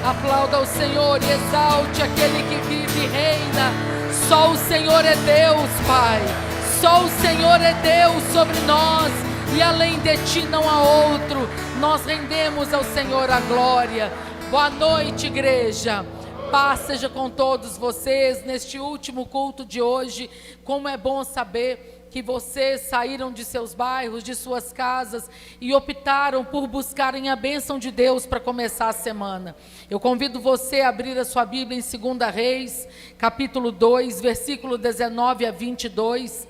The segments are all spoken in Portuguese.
Aplauda o Senhor e exalte aquele que vive e reina. Só o Senhor é Deus, Pai. Só o Senhor é Deus sobre nós, e além de Ti não há outro. Nós rendemos ao Senhor a glória. Boa noite, igreja. Paz seja com todos vocês neste último culto de hoje. Como é bom saber que vocês saíram de seus bairros, de suas casas e optaram por buscarem a bênção de Deus para começar a semana. Eu convido você a abrir a sua Bíblia em 2 Reis, capítulo 2, versículo 19 a 22,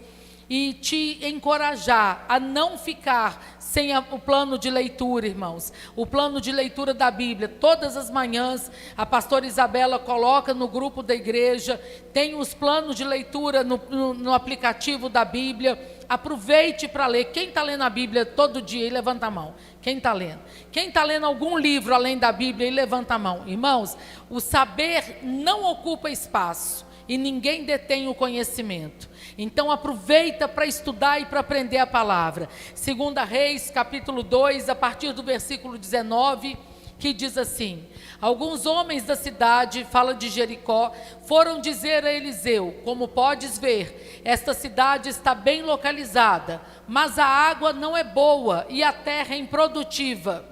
e te encorajar a não ficar sem o plano de leitura, irmãos. O plano de leitura da Bíblia, todas as manhãs, a pastora Isabela coloca no grupo da igreja, tem os planos de leitura no aplicativo da Bíblia. Aproveite para ler. Quem está lendo a Bíblia todo dia, e levanta a mão. Quem está lendo? Quem está lendo algum livro além da Bíblia, e levanta a mão. Irmãos, o saber não ocupa espaço, e ninguém detém o conhecimento. Então aproveita para estudar e para aprender a palavra. 2 Reis, capítulo 2, a partir do versículo 19, que diz assim: alguns homens da cidade, fala de Jericó, foram dizer a Eliseu: como podes ver, esta cidade está bem localizada, mas a água não é boa e a terra é improdutiva.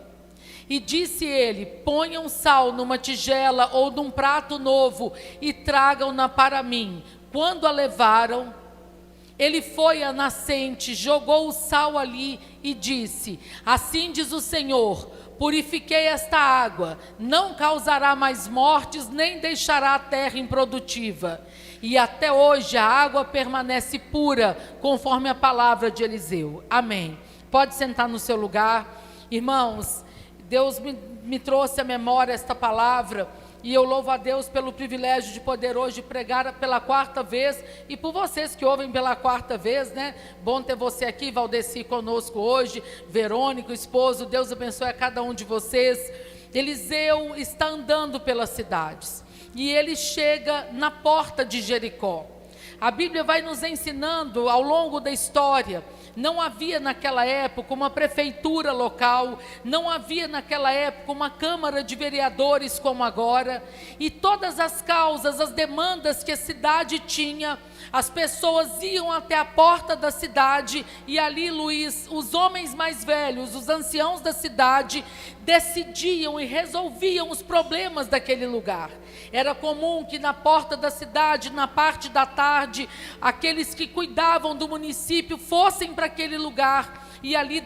E disse ele: ponham sal numa tigela ou num prato novo e tragam-na para mim. Quando a levaram, ele foi à nascente, jogou o sal ali e disse: assim diz o Senhor, purifiquei esta água, não causará mais mortes, nem deixará a terra improdutiva. E até hoje a água permanece pura, conforme a palavra de Eliseu. Amém. Pode sentar no seu lugar. Irmãos, Deus me trouxe à memória esta palavra, e eu louvo a Deus pelo privilégio de poder hoje pregar pela 4ª vez, e por vocês que ouvem pela 4ª vez, né? Bom ter você aqui, Valdeci, conosco hoje, Verônica, o esposo. Deus abençoe a cada um de vocês. Eliseu está andando pelas cidades, e ele chega na porta de Jericó. A Bíblia vai nos ensinando ao longo da história. Não havia naquela época uma prefeitura local, não havia naquela época uma câmara de vereadores como agora, e todas as causas, as demandas que a cidade tinha, as pessoas iam até a porta da cidade, e ali, Luiz, os homens mais velhos, os anciãos da cidade, decidiam e resolviam os problemas daquele lugar. Era comum que na porta da cidade, na parte da tarde, aqueles que cuidavam do município fossem para aquele lugar, e ali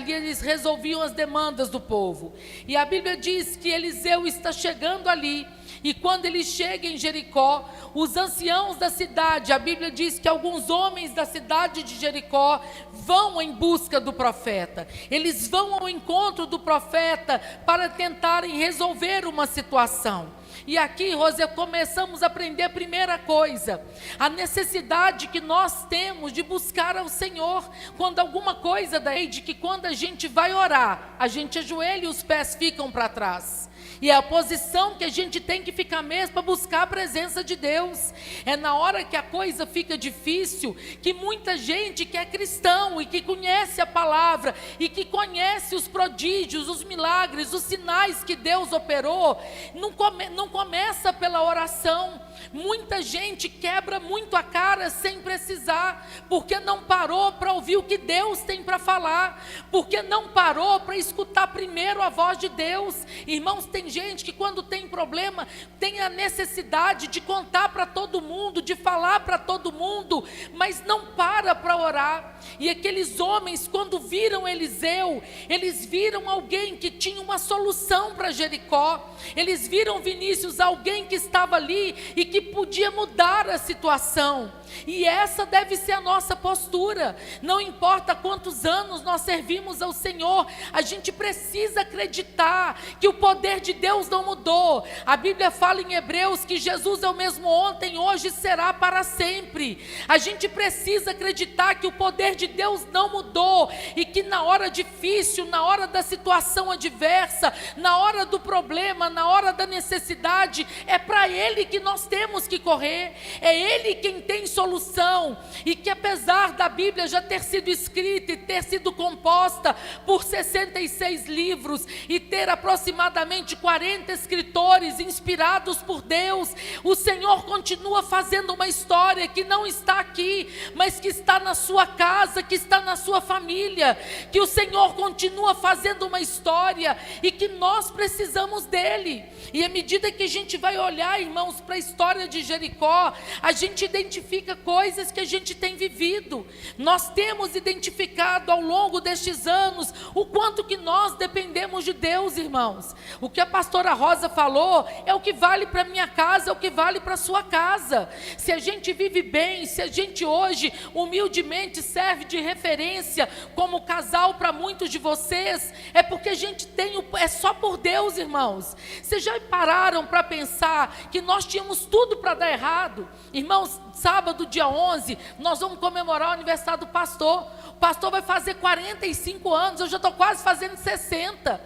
eles resolviam as demandas do povo. E a Bíblia diz que Eliseu está chegando ali, e quando ele chega em Jericó, os anciãos da cidade, a Bíblia diz que alguns homens da cidade de Jericó vão em busca do profeta. Eles vão ao encontro do profeta para tentarem resolver uma situação. E aqui, Rosé, começamos a aprender a primeira coisa: a necessidade que nós temos de buscar ao Senhor. Quando alguma coisa daí, de que quando a gente vai orar, a gente ajoelha e os pés ficam para trás. E é a posição que a gente tem que ficar mesmo para buscar a presença de Deus. É na hora que a coisa fica difícil que muita gente que é cristão e que conhece a palavra e que conhece os prodígios, os milagres, os sinais que Deus operou, não começa pela oração. Muita gente quebra muito a cara sem precisar, porque não parou para ouvir o que Deus tem para falar, porque não parou para escutar primeiro a voz de Deus. Irmãos, tem gente que quando tem problema, tem a necessidade de contar para todo mundo, de falar para todo mundo, mas não para orar. E aqueles homens, quando viram Eliseu, eles viram alguém que tinha uma solução para Jericó. Eles viram, Vinícius, alguém que estava ali e que podia mudar a situação. E essa deve ser a nossa postura. Não importa quantos anos nós servimos ao Senhor, a gente precisa acreditar que o poder de Deus não mudou. A Bíblia fala em Hebreus que Jesus é o mesmo ontem, hoje e será para sempre. A gente precisa acreditar que o poder de Deus não mudou, e que na hora difícil, na hora da situação adversa, na hora do problema, na hora da necessidade, é para Ele que nós temos que correr. É Ele quem tem solução, e que apesar da Bíblia já ter sido escrita e ter sido composta por 66 livros e ter aproximadamente 40 escritores inspirados por Deus, o Senhor continua fazendo uma história que não está aqui, mas que está na sua casa, que está na sua família, que o Senhor continua fazendo uma história e que nós precisamos dele. E à medida que a gente vai olhar, irmãos, para a história de Jericó, a gente identifica coisas que a gente tem vivido. Nós temos identificado ao longo destes anos o quanto que nós dependemos de Deus, irmãos. O que a pastora Rosa falou é o que vale para minha casa, é o que vale para a sua casa. Se a gente vive bem, se a gente hoje humildemente serve de referência como casal para muitos de vocês, é porque a gente tem, é só por Deus, irmãos. Vocês já pararam para pensar que nós tínhamos tudo para dar errado? Irmãos, sábado, dia 11, nós vamos comemorar o aniversário do pastor. O pastor vai fazer 45 anos, eu já estou quase fazendo 60.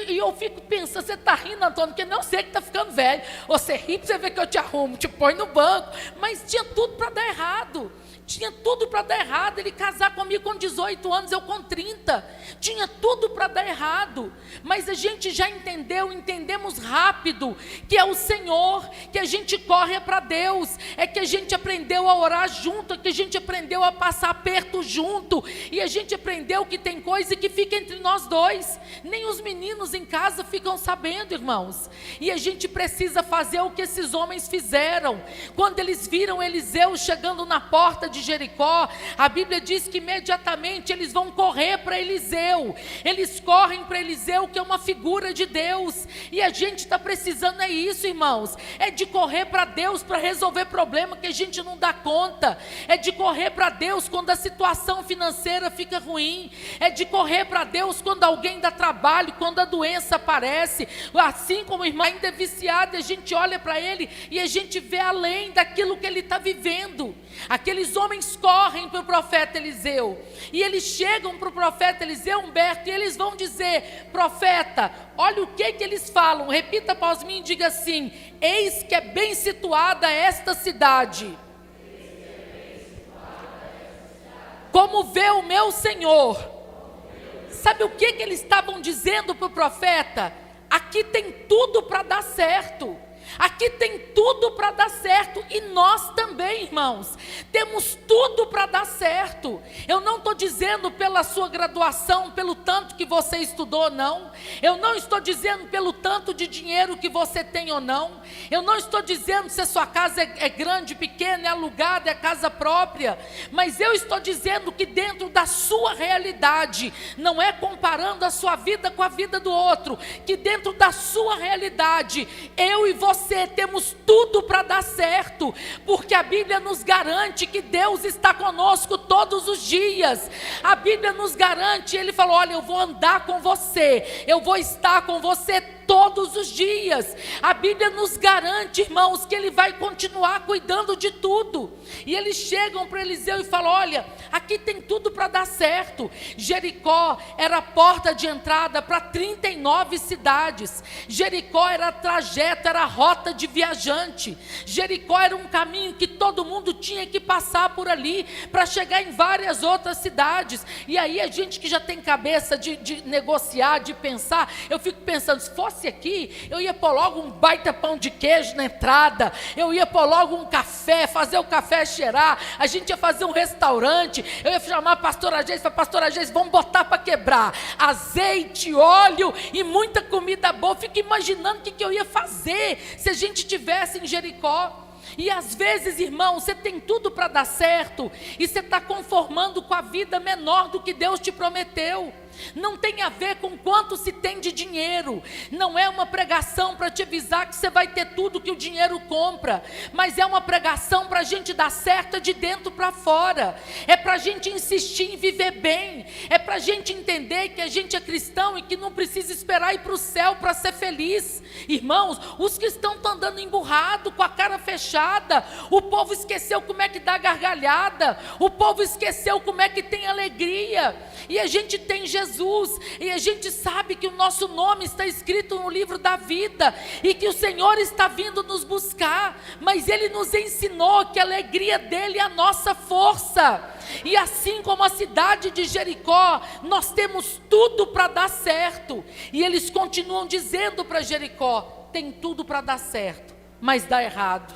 E eu fico pensando, você está rindo, Antônio, porque não sei que está ficando velho. Você ri para você ver que eu te arrumo, te põe no banco. Mas tinha tudo para dar errado. Tinha tudo para dar errado, ele casar comigo com 18 anos, eu com 30, tinha tudo para dar errado, mas a gente já entendemos rápido, que é o Senhor, que a gente corre para Deus, é que a gente aprendeu a orar junto, é que a gente aprendeu a passar aperto junto, e a gente aprendeu que tem coisa que fica entre nós dois, nem os meninos em casa ficam sabendo, irmãos, e a gente precisa fazer o que esses homens fizeram. Quando eles viram Eliseu chegando na porta de Jericó, a Bíblia diz que imediatamente eles vão correr para Eliseu, eles correm para Eliseu, que é uma figura de Deus, e a gente está precisando, é isso, irmãos, é de correr para Deus para resolver problema que a gente não dá conta, é de correr para Deus quando a situação financeira fica ruim, é de correr para Deus quando alguém dá trabalho, quando a doença aparece, assim como o irmão ainda é viciado, a gente olha para ele e a gente vê além daquilo que ele está vivendo. Aqueles homens correm para o profeta Eliseu, e eles chegam para o profeta Eliseu, Humberto, e eles vão dizer: profeta, olha o que eles falam, repita após mim e diga assim: eis que é bem situada esta cidade, como vê o meu Senhor. Sabe o que eles estavam dizendo para o profeta? Aqui tem tudo para dar certo. Aqui tem tudo para dar certo, e nós também, irmãos, temos tudo para dar certo. Eu não estou dizendo pela sua graduação, pelo tanto que você estudou, não. Eu não estou dizendo pelo tanto de dinheiro que você tem ou não. Eu não estou dizendo se a sua casa é grande, pequena, é alugada, é casa própria. Mas eu estou dizendo que dentro da sua realidade, não é comparando a sua vida com a vida do outro, que dentro da sua realidade, eu e você temos tudo para dar certo, porque a Bíblia nos garante que Deus está conosco todos os dias. A Bíblia nos garante, Ele falou: olha, eu vou andar com você, eu vou estar com você todos os dias. A Bíblia nos garante, irmãos, que Ele vai continuar cuidando de tudo. E eles chegam para Eliseu e falam: olha, aqui tem tudo para dar certo. Jericó era a porta de entrada para 39 cidades. Jericó era trajeto, era rota de viajante. Jericó era um caminho que todo mundo tinha que passar por ali para chegar em várias outras cidades. E aí a gente que já tem cabeça de negociar, de pensar, eu fico pensando, se fosse aqui, eu ia pôr logo um baita pão de queijo na entrada, eu ia pôr logo um café, fazer o café cheirar, a gente ia fazer um restaurante, eu ia chamar a pastora Geis, para pastora Geis, vamos botar para quebrar, azeite, óleo e muita comida boa. Fico imaginando o que eu ia fazer se a gente tivesse em Jericó. E às vezes, irmão, você tem tudo para dar certo e você está conformando com a vida menor do que Deus te prometeu. Não tem a ver com quanto se tem de dinheiro. Não é uma pregação para te avisar que você vai ter tudo que o dinheiro compra, mas é uma pregação para a gente dar certo de dentro para fora. É para a gente insistir em viver bem. É para a gente entender que a gente é cristão e que não precisa esperar ir para o céu para ser feliz. Irmãos, os cristãos estão andando emburrado, com a cara fechada. O povo esqueceu como é que dá gargalhada. O povo esqueceu como é que tem alegria. e a gente tem Jesus, e a gente sabe que o nosso nome está escrito no livro da vida, e que o Senhor está vindo nos buscar, mas Ele nos ensinou que a alegria dEle é a nossa força. E assim como a cidade de Jericó, nós temos tudo para dar certo. E eles continuam dizendo para Jericó: tem tudo para dar certo, mas dá errado.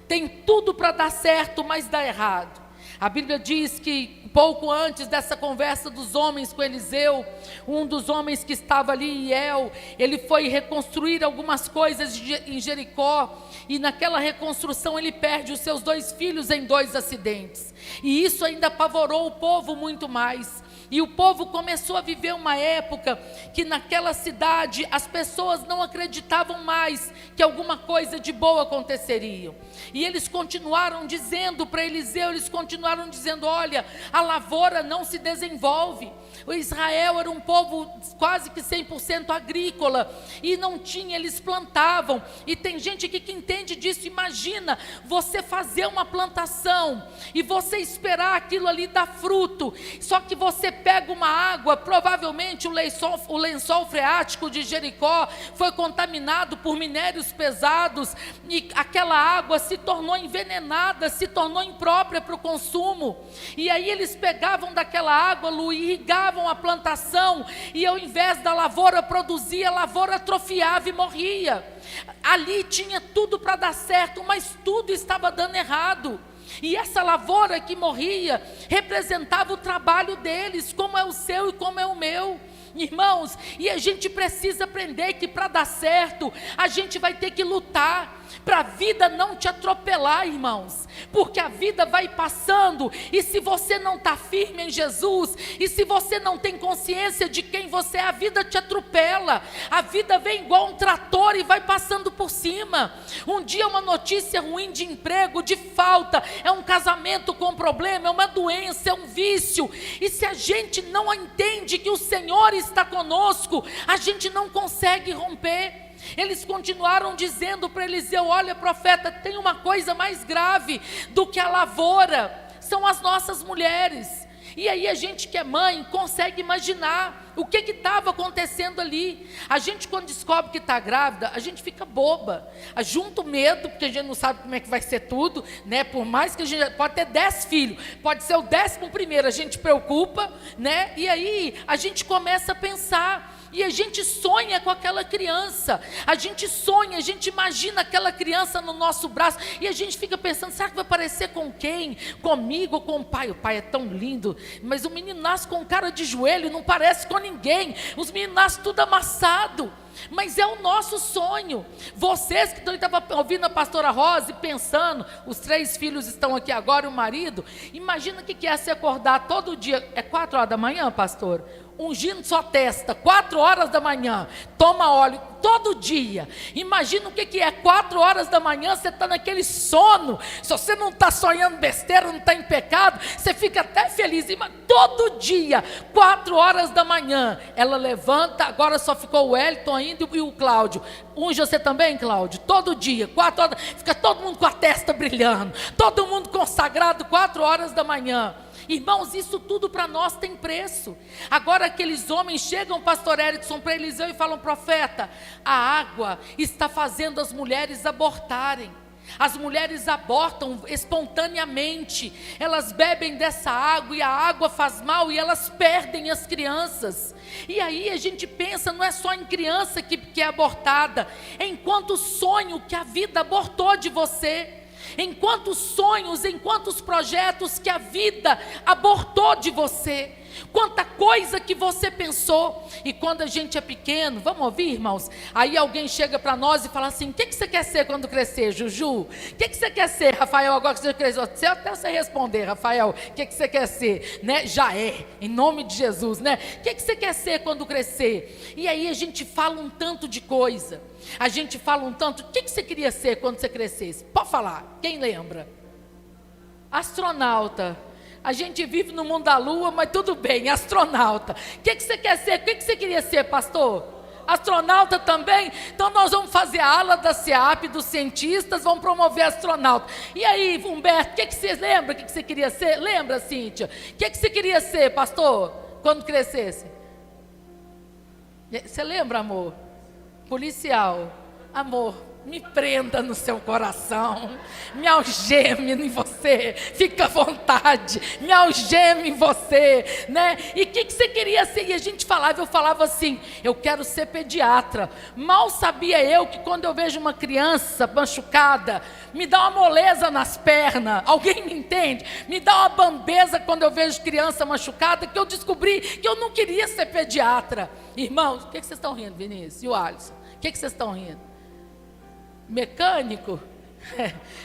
Tem tudo para dar certo, mas dá errado. A Bíblia diz que pouco antes dessa conversa dos homens com Eliseu, um dos homens que estava ali, Iel, ele foi reconstruir algumas coisas em Jericó, e naquela reconstrução ele perde os seus 2 filhos em 2 acidentes, e isso ainda apavorou o povo muito mais. E o povo começou a viver uma época que naquela cidade as pessoas não acreditavam mais que alguma coisa de boa aconteceria. E eles continuaram dizendo para Eliseu, eles continuaram dizendo: olha, a lavoura não se desenvolve. O Israel era um povo quase que 100% agrícola, e não tinha, eles plantavam. E tem gente aqui que entende disso. Imagina você fazer uma plantação e você esperar aquilo ali dar fruto, só que você pega uma água, provavelmente o lençol freático de Jericó foi contaminado por minérios pesados, e aquela água se tornou envenenada, se tornou imprópria para o consumo. E aí eles pegavam daquela água, irrigavam a plantação, e ao invés da lavoura produzir, a lavoura atrofiava e morria. Ali tinha tudo para dar certo, mas tudo estava dando errado. E essa lavoura que morria representava o trabalho deles, como é o seu e como é o meu. Irmãos, e a gente precisa aprender que para dar certo, a gente vai ter que lutar, para a vida não te atropelar, irmãos, porque a vida vai passando, e se você não está firme em Jesus, e se você não tem consciência de quem você é, a vida te atropela. A vida vem igual um trator e vai passando por cima. Um dia uma notícia ruim de emprego, de falta, é um casamento com problema, é uma doença, é um vício, e se a gente não entende que o Senhor está conosco, a gente não consegue romper. Eles continuaram dizendo para Eliseu: olha, profeta, tem uma coisa mais grave do que a lavoura, são as nossas mulheres. E aí a gente que é mãe consegue imaginar o que estava acontecendo ali. A gente, quando descobre que está grávida, a gente fica boba, junta o medo, porque a gente não sabe como é que vai ser tudo, né? Por mais que a gente pode ter 10 filhos, pode ser o 11º, a gente preocupa, né? E aí a gente começa a pensar, e a gente sonha com aquela criança, a gente sonha, a gente imagina aquela criança no nosso braço, e a gente fica pensando: será que vai parecer com quem? Comigo ou com o pai? O pai é tão lindo, mas o menino nasce com cara de joelho, não parece com ninguém, os meninos nascem tudo amassado. Mas é o nosso sonho. Vocês que estavam ouvindo a pastora Rosa e pensando, os 3 filhos estão aqui agora e o marido, imagina o que é se acordar todo dia, é 4 horas da manhã, pastor? Ungindo sua testa, 4 horas da manhã, toma óleo todo dia. Imagina o que é 4 horas da manhã, você está naquele sono. Se você não está sonhando besteira, não está em pecado, você fica até feliz. Todo dia, 4 horas da manhã, ela levanta. Agora só ficou o Wellington ainda e o Cláudio. Unge você também, Cláudio? Todo dia, 4 horas, fica todo mundo com a testa brilhando, todo mundo consagrado, 4 horas da manhã. Irmãos, isso tudo para nós tem preço. Agora aqueles homens chegam, pastor Erickson, para Eliseu e falam: profeta, a água está fazendo as mulheres abortarem. As mulheres abortam espontaneamente, elas bebem dessa água e a água faz mal e elas perdem as crianças. E aí a gente pensa, não é só em criança que é abortada, é enquanto sonho que a vida abortou de você. Em quantos sonhos, em quantos projetos que a vida abortou de você, quanta coisa que você pensou. E quando a gente é pequeno, vamos ouvir, irmãos? Aí alguém chega para nós e fala assim: o que você quer ser quando crescer, Juju? O que você quer ser, Rafael, agora que você cresceu? Até você responder, Rafael, o que você quer ser, né? Já é, em nome de Jesus, né? O que você quer ser quando crescer? E aí a gente fala um tanto de coisa, a gente fala um tanto. O que você queria ser quando você crescesse? Pode falar, quem lembra? Astronauta. A gente vive no mundo da lua, mas tudo bem, astronauta. O que você quer ser? O que você queria ser, pastor? Astronauta também? Então nós vamos fazer a ala da SEAP, dos cientistas, vamos promover astronauta. E aí, Humberto, o que você lembra? O que você queria ser? Lembra, Cíntia? O que você queria ser, pastor? quando crescesse? Você lembra, amor? Policial, amor, me prenda no seu coração, me algeme em você, fica à vontade, me algeme em você, né? E o que você queria ser? E a gente falava, eu falava assim, eu quero ser pediatra. Mal sabia eu que quando eu vejo uma criança machucada, me dá uma moleza nas pernas, alguém me entende? Me dá uma bambeza quando eu vejo criança machucada, que eu descobri que eu não queria ser pediatra. Irmãos, o que vocês estão rindo, Vinícius e o Alisson? O que vocês estão rindo? Mecânico?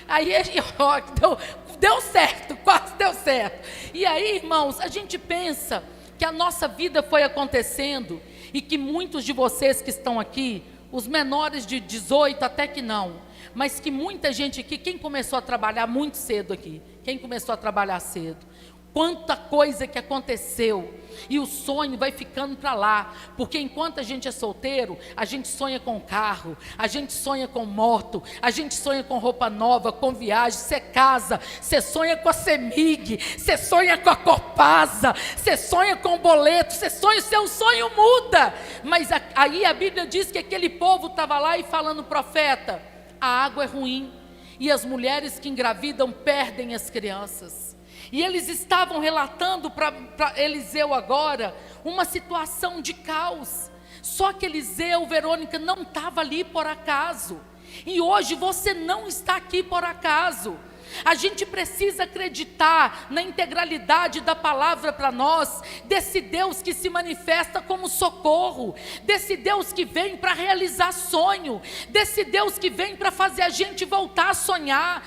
Aí ó, deu certo, quase deu certo. E aí, irmãos, a gente pensa que a nossa vida foi acontecendo e que muitos de vocês que estão aqui, os menores de 18 até que não, mas que muita gente aqui, quem começou a trabalhar muito cedo aqui? Quem começou a trabalhar cedo? Quanta coisa que aconteceu, e o sonho vai ficando para lá, porque enquanto a gente é solteiro, a gente sonha com carro, a gente sonha com moto, a gente sonha com roupa nova, com viagem, você casa, você sonha com a CEMIG, você sonha com a Copasa, você sonha com o boleto, você sonha, seu sonho muda, mas aí a Bíblia diz que aquele povo estava lá e falando, profeta, a água é ruim, e as mulheres que engravidam perdem as crianças. E eles estavam relatando para Eliseu agora uma situação de caos. Só que Eliseu, Verônica, não estava ali por acaso. E hoje você não está aqui por acaso. A gente precisa acreditar na integralidade da palavra para nós, desse Deus que se manifesta como socorro, desse Deus que vem para realizar sonho, desse Deus que vem para fazer a gente voltar a sonhar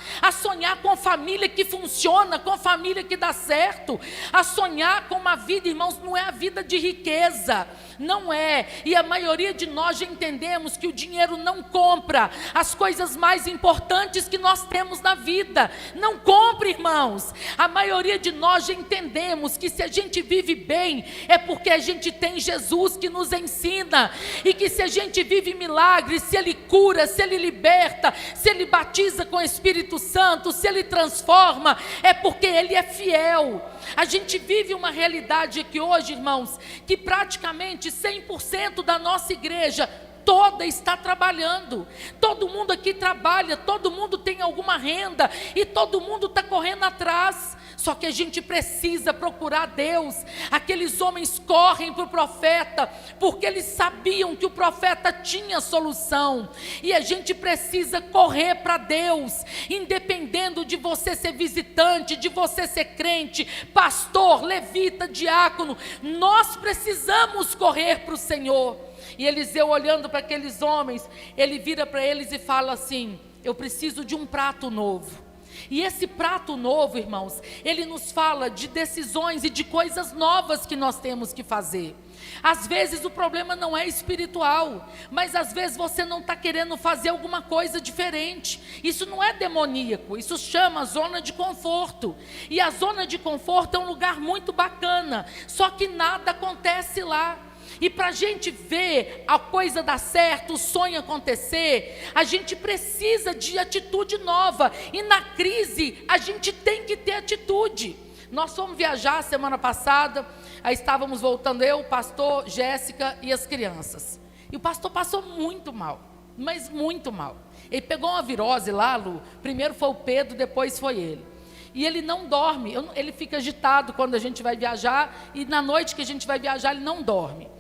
com a família que funciona, com a família que dá certo, a sonhar com uma vida, irmãos, não é a vida de riqueza, não é, e a maioria de nós já entendemos que o dinheiro não compra as coisas mais importantes que nós temos na vida. Não compre, irmãos. A maioria de nós já entendemos que se a gente vive bem, é porque a gente tem Jesus que nos ensina, e que se a gente vive milagres, se Ele cura, se Ele liberta, se Ele batiza com o Espírito Santo, se Ele transforma, é porque Ele é fiel. A gente vive uma realidade aqui hoje, irmãos, que praticamente 100% da nossa igreja toda está trabalhando, todo mundo aqui trabalha, todo mundo tem alguma renda, e todo mundo está correndo atrás, só que a gente precisa procurar Deus. Aqueles homens correm para o profeta, porque eles sabiam que o profeta tinha solução, e a gente precisa correr para Deus, independendo de você ser visitante, de você ser crente, pastor, levita, diácono, nós precisamos correr para o Senhor. E Eliseu, olhando para aqueles homens, ele vira para eles e fala assim: eu preciso de um prato novo. E esse prato novo, irmãos, ele nos fala de decisões e de coisas novas que nós temos que fazer. Às vezes o problema não é espiritual, mas às vezes você não está querendo fazer alguma coisa diferente. Isso não é demoníaco, isso chama zona de conforto. E a zona de conforto é um lugar muito bacana, só que nada acontece lá. E para a gente ver a coisa dar certo, o sonho acontecer, a gente precisa de atitude nova. E na crise, a gente tem que ter atitude. Nós fomos viajar semana passada, aí estávamos voltando eu, o pastor, Jéssica e as crianças. E o pastor passou muito mal, mas muito mal. Ele pegou uma virose lá, Lu, primeiro foi o Pedro, depois foi ele. E ele não dorme, ele fica agitado quando a gente vai viajar, e na noite que a gente vai viajar ele não dorme.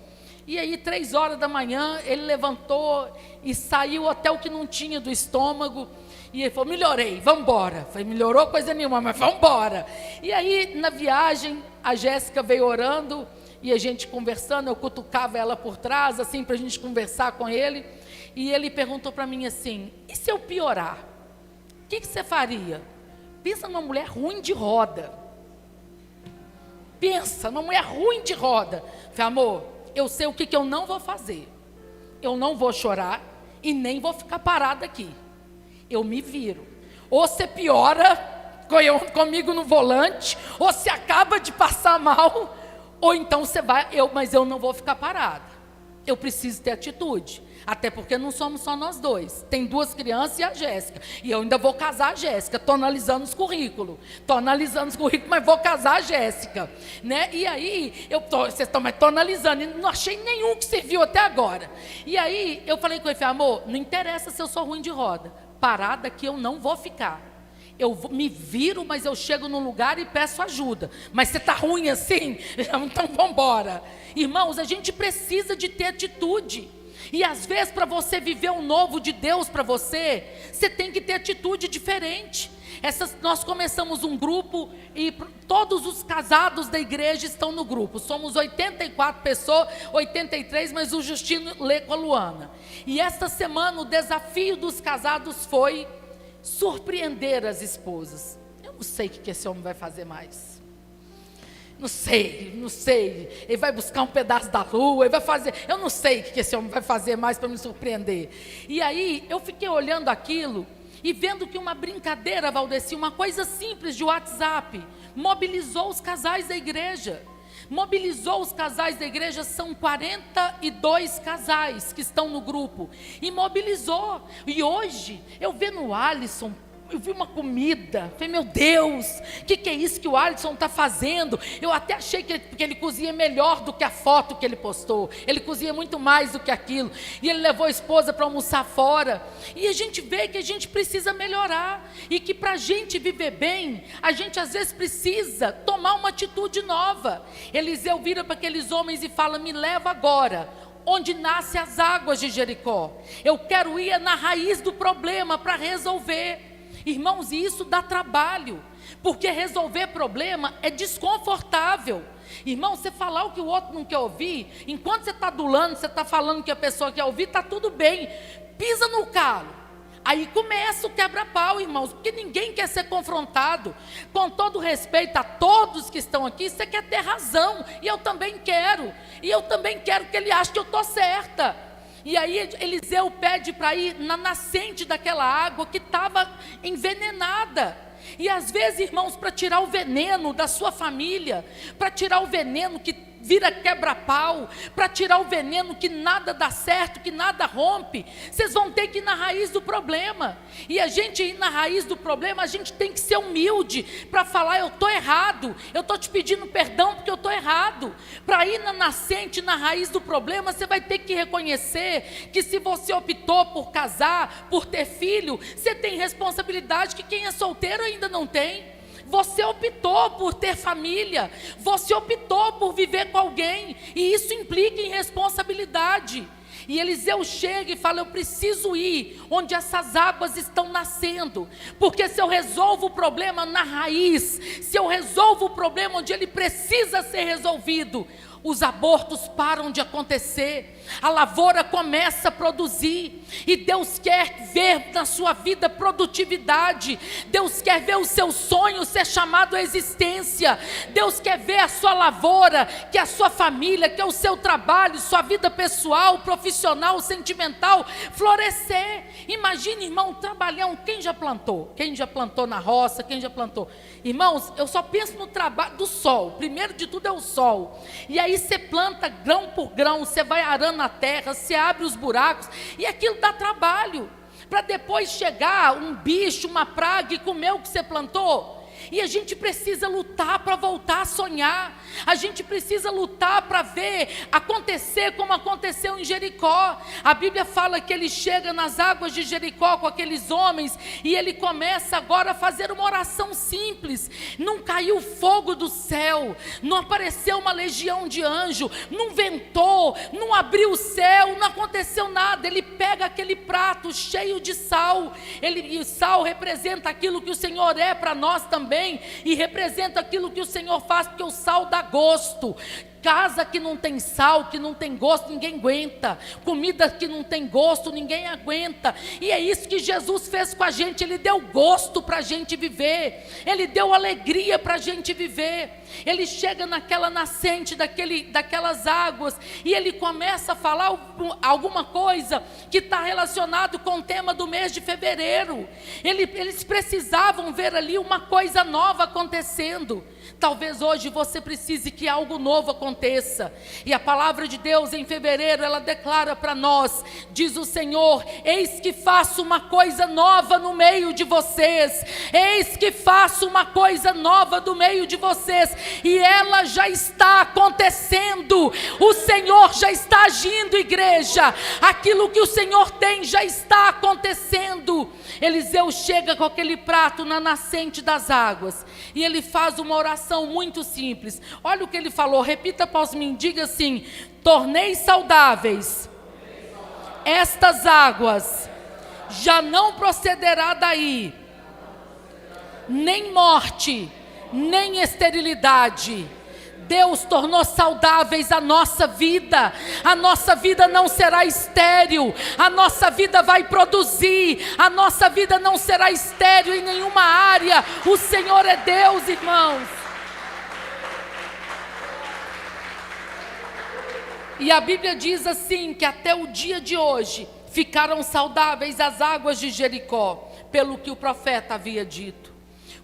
E aí 3 horas da manhã ele levantou e saiu até o que não tinha do estômago, e ele falou: melhorei, vamos embora. Falei: melhorou coisa nenhuma, mas vamos embora. E aí na viagem a Jéssica veio orando, e a gente conversando, eu cutucava ela por trás assim para a gente conversar com ele, e ele perguntou para mim assim: e se eu piorar? O que você faria? Pensa numa mulher ruim de roda. Pensa numa mulher ruim de roda. Falei: amor, eu sei o que eu não vou fazer. Eu não vou chorar e nem vou ficar parada aqui. Eu me viro. Ou você piora comigo no volante, ou você acaba de passar mal, ou então você vai, mas eu não vou ficar parada. eu preciso ter atitude. Até porque não somos só nós dois. Tem 2 crianças e a Jéssica. E eu ainda vou casar a Jéssica. Estou analisando os currículos. Mas vou casar a Jéssica. Né? E aí, vocês estão analisando. E não achei nenhum que serviu até agora. E aí, eu falei com ele, amor, não interessa se eu sou ruim de roda. Parada que eu não vou ficar. Eu me viro, mas eu chego num lugar e peço ajuda. Mas você está ruim assim? Então vamos embora. Irmãos, a gente precisa de ter atitude. E às vezes, para você viver o novo de Deus para você, você tem que ter atitude diferente. Nós começamos um grupo e todos os casados da igreja estão no grupo. Somos 84 pessoas, 83, mas o Justino lê com a Luana. E esta semana o desafio dos casados foi surpreender as esposas. Eu não sei o que esse homem vai fazer mais. Não sei, ele vai buscar um pedaço da lua, ele vai fazer, eu não sei o que esse homem vai fazer mais para me surpreender. E aí, eu fiquei olhando aquilo, e vendo que uma brincadeira, Valdeci, uma coisa simples de WhatsApp, mobilizou os casais da igreja. São 42 casais que estão no grupo, e mobilizou, e hoje, eu vendo o Alisson, eu vi uma comida, falei, meu Deus, o que é isso que o Alisson está fazendo? Eu até achei que ele cozinha melhor do que a foto que ele postou, ele cozinha muito mais do que aquilo, e ele levou a esposa para almoçar fora, e a gente vê que a gente precisa melhorar, e que para a gente viver bem, a gente às vezes precisa tomar uma atitude nova. Eliseu vira para aqueles homens e fala, me leva agora, onde nascem as águas de Jericó, eu quero ir na raiz do problema para resolver. Irmãos, e isso dá trabalho, porque resolver problema é desconfortável. Irmão, você falar o que o outro não quer ouvir, enquanto você está adulando, você está falando o que a pessoa quer ouvir, está tudo bem, pisa no calo. Aí começa o quebra-pau, irmãos, porque ninguém quer ser confrontado. Com todo respeito a todos que estão aqui, você quer ter razão, e eu também quero que ele ache que eu estou certa. E aí Eliseu pede para ir na nascente daquela água que estava envenenada. E às vezes, irmãos, para tirar o veneno da sua família, para tirar o veneno que vira quebra-pau, para tirar o veneno que nada dá certo, que nada rompe, vocês vão ter que ir na raiz do problema. E a gente ir na raiz do problema, a gente tem que ser humilde para falar, eu estou errado, eu estou te pedindo perdão porque eu estou errado. Para ir na nascente, na raiz do problema, você vai ter que reconhecer que se você optou por casar, por ter filho, você tem responsabilidade que quem é solteiro ainda não tem. Você optou por ter família, você optou por viver com alguém, e isso implica em responsabilidade. E Eliseu chega e fala, eu preciso ir onde essas águas estão nascendo, porque se eu resolvo o problema na raiz, se eu resolvo o problema onde ele precisa ser resolvido, os abortos param de acontecer, a lavoura começa a produzir, e Deus quer ver na sua vida produtividade, Deus quer ver o seu sonho ser chamado à existência, Deus quer ver a sua lavoura, que é a sua família, que é o seu trabalho, sua vida pessoal, profissional, sentimental, florescer. Imagine, irmão, um trabalhão, quem já plantou? Quem já plantou na roça? Quem já plantou? Irmãos, eu só penso no trabalho do sol, primeiro de tudo é o sol, e aí você planta grão por grão, você vai arando a terra, você abre os buracos, e aquilo dá trabalho, para depois chegar um bicho, uma praga e comer o que você plantou. E a gente precisa lutar para voltar a sonhar, a gente precisa lutar para ver acontecer como aconteceu em Jericó. A Bíblia fala que ele chega nas águas de Jericó com aqueles homens, e ele começa agora a fazer uma oração simples. Não caiu fogo do céu, não apareceu uma legião de anjo, não ventou, não abriu o céu, não aconteceu nada. Ele pega aquele prato cheio de sal, e o sal representa aquilo que o Senhor é para nós também, e representa aquilo que o Senhor faz, porque o sal dá gosto. Casa que não tem sal, que não tem gosto, ninguém aguenta. Comida que não tem gosto, ninguém aguenta. E é isso que Jesus fez com a gente. Ele deu gosto para a gente viver, Ele deu alegria para a gente viver. Ele chega naquela nascente daquelas águas, e Ele começa a falar alguma coisa que está relacionado com o tema do mês de fevereiro. Eles precisavam ver ali uma coisa nova acontecendo. Talvez hoje você precise que algo novo aconteça. E a palavra de Deus em fevereiro, ela declara para nós, diz o Senhor: eis que faço uma coisa nova no meio de vocês. Eis que faço uma coisa nova no meio de vocês. E ela já está acontecendo. O Senhor já está agindo, igreja. Aquilo que o Senhor tem já está acontecendo. Eliseu chega com aquele prato na nascente das águas. E ele faz uma oração muito simples. Olha o que ele falou, repita após mim, diga assim: tornei saudáveis estas águas, já não procederá daí nem morte, nem esterilidade. Deus tornou saudáveis a nossa vida não será estéril, a nossa vida vai produzir, a nossa vida não será estéril em nenhuma área. O Senhor é Deus, irmãos. E a Bíblia diz assim, que até o dia de hoje ficaram saudáveis as águas de Jericó, pelo que o profeta havia dito.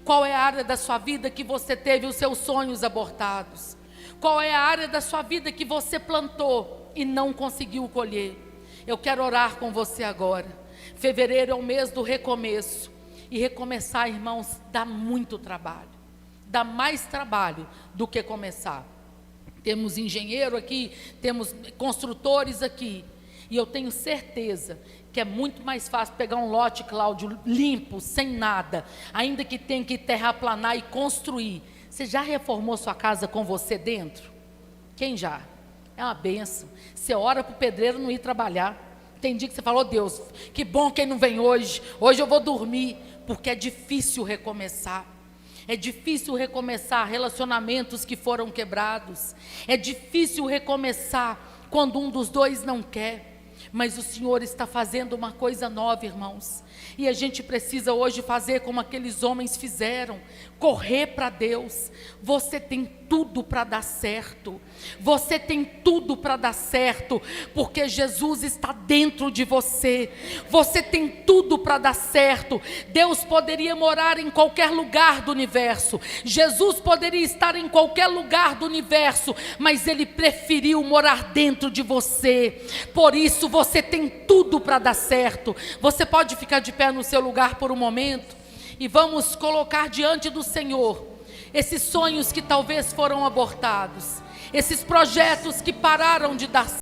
Qual é a área da sua vida que você teve os seus sonhos abortados? Qual é a área da sua vida que você plantou e não conseguiu colher? Eu quero orar com você agora. Fevereiro é o mês do recomeço. E recomeçar, irmãos, dá muito trabalho. Dá mais trabalho do que começar. Temos engenheiro aqui, temos construtores aqui. E eu tenho certeza que é muito mais fácil pegar um lote, Cláudio, limpo, sem nada, ainda que tenha que terraplanar e construir. Você já reformou sua casa com você dentro? Quem já? É uma benção. Você ora para o pedreiro não ir trabalhar. Tem dia que você fala: oh Deus, que bom quem não vem hoje. Hoje eu vou dormir. Porque é difícil recomeçar. É difícil recomeçar relacionamentos que foram quebrados. É difícil recomeçar quando um dos dois não quer. Mas o Senhor está fazendo uma coisa nova, irmãos. E a gente precisa hoje fazer como aqueles homens fizeram. Correr para Deus. Você tem tudo para dar certo. Você tem tudo para dar certo. Porque Jesus está dentro de você. Você tem tudo para dar certo. Deus poderia morar em qualquer lugar do universo. Jesus poderia estar em qualquer lugar do universo. Mas Ele preferiu morar dentro de você. Por isso você tem tudo para dar certo. Você pode ficar de pé no seu lugar por um momento. E vamos colocar diante do Senhor esses sonhos que talvez foram abortados, esses projetos que pararam de dar certo.